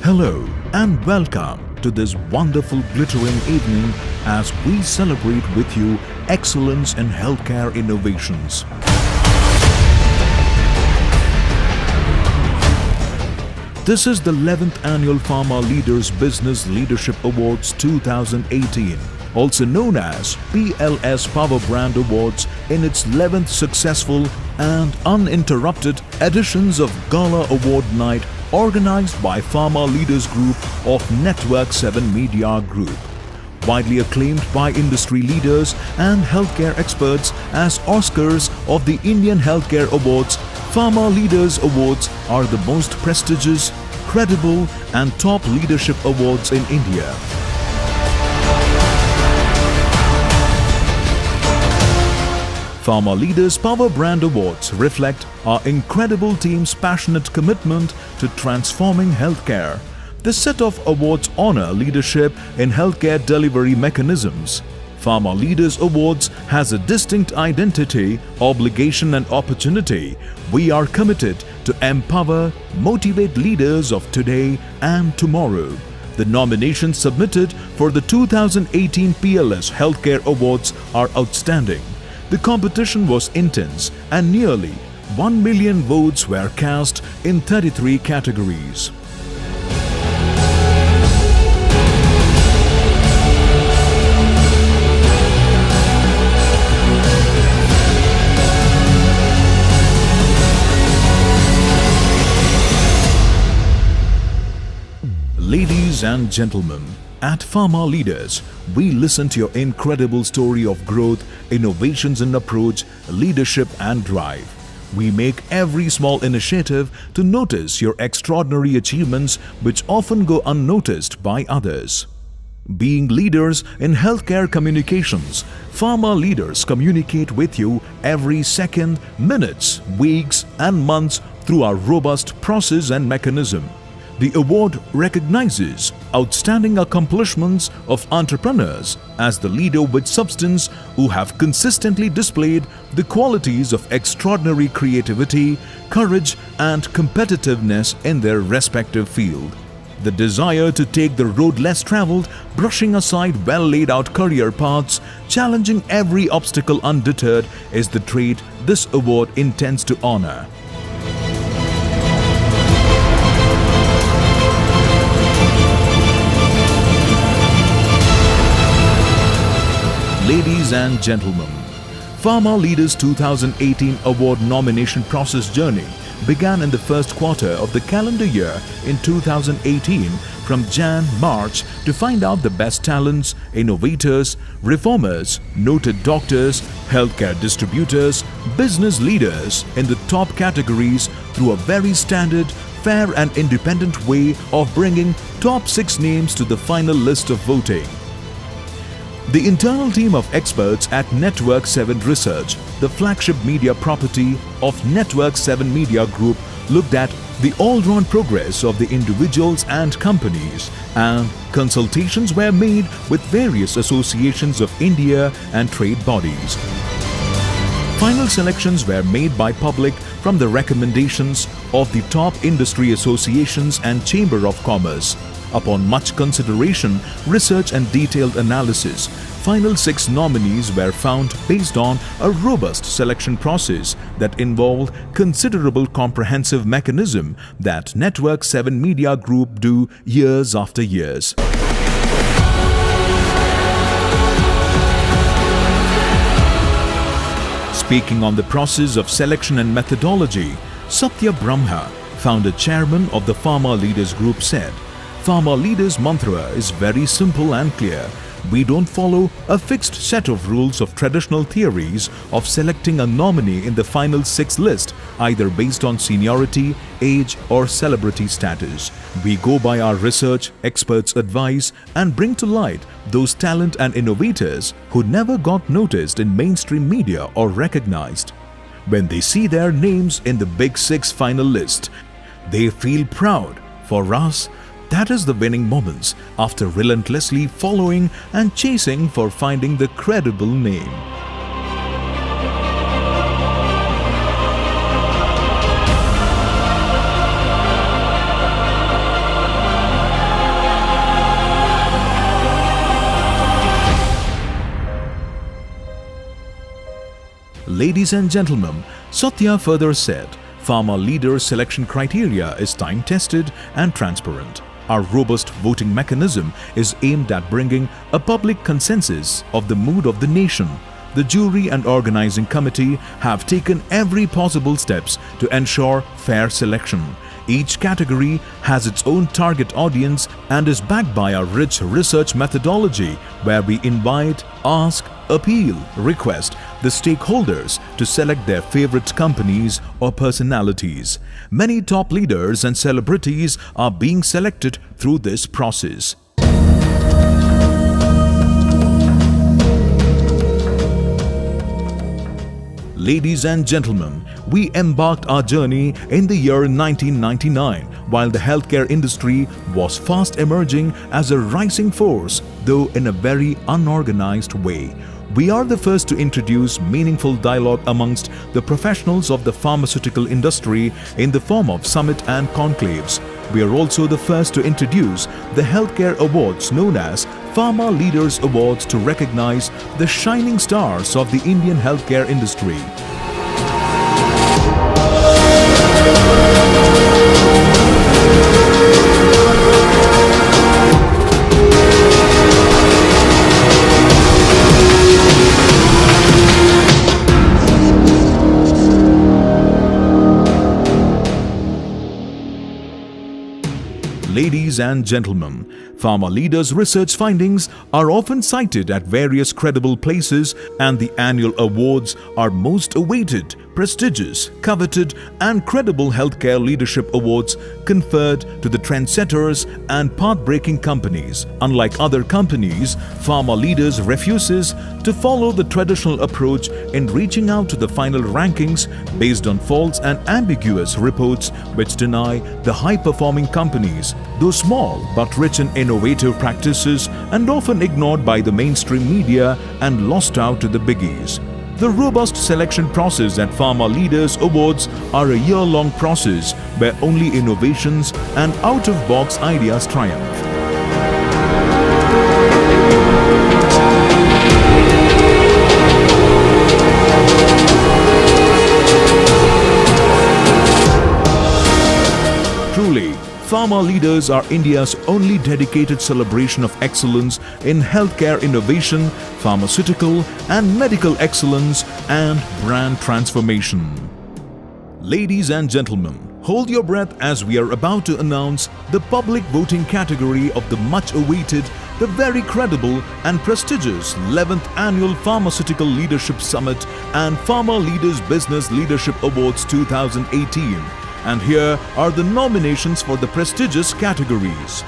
Hello and welcome to this wonderful glittering evening as we celebrate with you excellence in healthcare innovations. This is the 11th Annual Pharma Leaders Business Leadership Awards 2018, also known as PLS Power Brand Awards, in its 11th successful and uninterrupted editions of Gala Award Night organized by Pharma Leaders Group of Network 7 Media Group. Widely acclaimed by industry leaders and healthcare experts as Oscars of the Indian Healthcare Awards, Pharma Leaders Awards are the most prestigious, credible and top leadership awards in India. Pharma Leaders Power Brand Awards reflect our incredible team's passionate commitment to transforming healthcare. This set of awards honor leadership in healthcare delivery mechanisms. Pharma Leaders Awards has a distinct identity, obligation and opportunity. We are committed to empower, motivate leaders of today and tomorrow. The nominations submitted for the 2018 PLS Healthcare Awards are outstanding. The competition was intense and nearly 1 million votes were cast in 33 categories. Ladies and gentlemen, at Pharma Leaders, we listen to your incredible story of growth, innovations in approach, leadership and drive. We make every small initiative to notice your extraordinary achievements which often go unnoticed by others. Being leaders in healthcare communications, Pharma Leaders communicate with you every second, minutes, weeks and months through our robust process and mechanism. The award recognizes outstanding accomplishments of entrepreneurs as the leader with substance who have consistently displayed the qualities of extraordinary creativity, courage and competitiveness in their respective field. The desire to take the road less traveled, brushing aside well-laid-out career paths, challenging every obstacle undeterred is the trait this award intends to honor. Ladies and gentlemen, Pharma Leaders 2018 award nomination process journey began in the first quarter of the calendar year in 2018 from Jan-March to find out the best talents, innovators, reformers, noted doctors, healthcare distributors, business leaders in the top categories through a very standard, fair and independent way of bringing top 6 names to the final list of voting. The internal team of experts at Network 7 Research, the flagship media property of Network 7 Media Group, looked at the all-round progress of the individuals and companies, and consultations were made with various associations of India and trade bodies. Final selections were made by public from the recommendations of the top industry associations and Chamber of Commerce. Upon much consideration, research and detailed analysis, final 6 nominees were found based on a robust selection process that involved considerable comprehensive mechanism that Network 7 Media Group do years after years. Speaking on the process of selection and methodology, Satya Brahma, founder chairman of the Pharma Leaders Group, said, Pharma Leaders' mantra is very simple and clear. We don't follow a fixed set of rules of traditional theories of selecting a nominee in the final 6 list, either based on seniority, age or celebrity status. We go by our research, experts' advice and bring to light those talent and innovators who never got noticed in mainstream media or recognized. When they see their names in the Big 6 final list, they feel proud. For us, that is the winning moments after relentlessly following and chasing for finding the credible name. Ladies and gentlemen, Satya further said, Pharma Leaders selection criteria is time-tested and transparent. Our robust voting mechanism is aimed at bringing a public consensus of the mood of the nation. The jury and organizing committee have taken every possible steps to ensure fair selection. Each category has its own target audience and is backed by a rich research methodology where we invite, ask, appeal, request the stakeholders to select their favorite companies or personalities. Many top leaders and celebrities are being selected through this process. Ladies and gentlemen, we embarked our journey in the year 1999 while the healthcare industry was fast emerging as a rising force, though in a very unorganized way. We are the first to introduce meaningful dialogue amongst the professionals of the pharmaceutical industry in the form of summit and conclaves. We are also the first to introduce the Healthcare Awards known as Pharma Leaders Awards to recognize the shining stars of the Indian healthcare industry. Ladies and gentlemen, Pharma Leaders' research findings are often cited at various credible places, and the annual awards are most awaited, prestigious, coveted and credible healthcare leadership awards conferred to the trendsetters and path-breaking companies. Unlike other companies, Pharma Leaders refuses to follow the traditional approach in reaching out to the final rankings based on false and ambiguous reports which deny the high-performing companies, though small but rich in innovative practices and often ignored by the mainstream media and lost out to the biggies. The robust selection process at Pharma Leaders Awards are a year-long process where only innovations and out-of-box ideas triumph. Truly, Pharma Leaders are India's only dedicated celebration of excellence in healthcare innovation, pharmaceutical and medical excellence, and brand transformation. Ladies and gentlemen, hold your breath as we are about to announce the public voting category of the much-awaited, the very credible and prestigious 11th Annual Pharmaceutical Leadership Summit and Pharma Leaders Business Leadership Awards 2018. And here are the nominations for the prestigious categories.